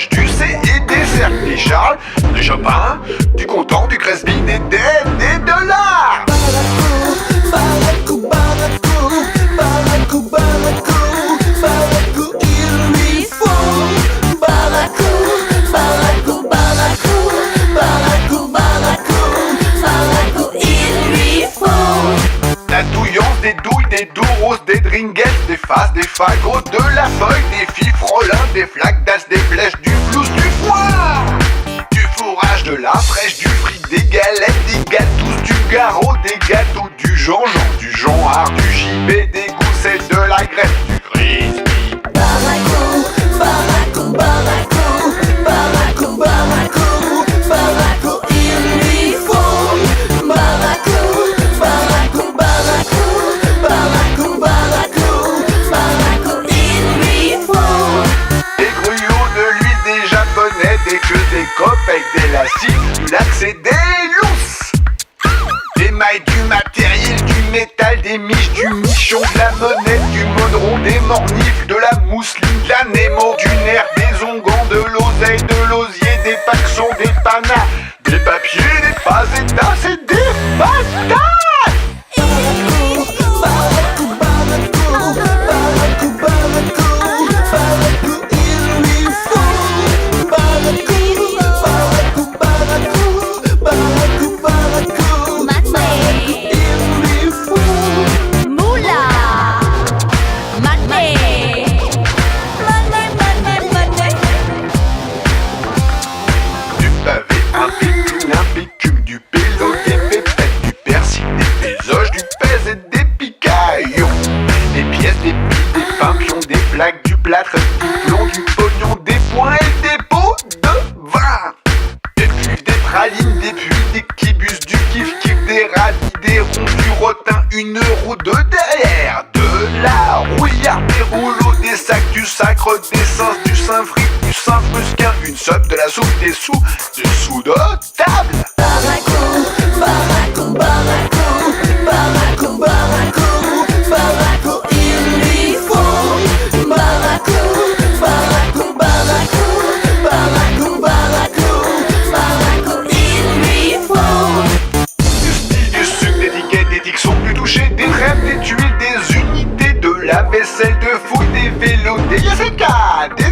flèches, du C et des cercles, des Charles, des Chopin, du Content, du Crespi, des dollars. Barakou, Barakou, Barakou, Barakou, Barakou, il lui faut Barakou, Barakou, Barakou, Barakou, Barakou, Barakou, il lui faut La douillance, des douilles, des douros, des dringles, des faces, des fagots, de la feuille, des fifrolins, des flaques d'as, des flèches, du flouze, du foin, du fourrage, de la fraîche, du fric, des galettes, des gâteaux, du garrot, des gâteaux, du Jean-Jean, du Jean-Art, du gibet, des goussettes, de la greffe, du crispy. Barakou, Barakou, Barakou, Barakou, Barakou, Barakou, il lui faut Barakou, Barakou, Barakou, Barakou, Barakou, Barakou, il lui faut Des gruyons, de l'huile, des japonais, des queues, des copecs, des lacis, du lax et des lousses. Des mailles, du matériel, du métal, des miches, du michon, de la monnaie, du monneron, des mornifs, de la mousseline, de la némo, du nerf, des onguents, de l'oseille, de l'osier, des paxons, des panas, des papiers, des facetas et des patates. Barakou, Barakou, Barakou, Barakou, Barakou, il lui faut Barakou, Barakou, Barakou, Barakou, Barakou, Barakou, il lui faut Moula, Mané, Du pavé, un pécule, un pécume, du pélo, des pépettes, du persil, des pésoges, du pèse et des picaillons. Des pièces, des billes, des pimpions, des plaques, du plâtre, du plomb, du pognon, des points et des pots de vin. Des cuves, des pralines, des puits, des kibus, du kiff-kiff, des radis, des ronds, du rotin, une roue de derrière, de la rouillarde, des rouleaux, des sacs, du sacre, des sens, du Saint-Fric, du Saint-Frusquin, une sope, de la soupe, des sous, dessous de table. Barakou, Barakou, Barakou, Barakou, Barakou, Barakou, il lui faut Barakou, Barakou, Barakou, Barakou, Barakou, Barakou, il lui faut Du style, du sucre, des tickets, des tixons, du toucher, des crèmes, des tuiles, des unités, de la vaisselle, de fouille, des vélos, des YSK, des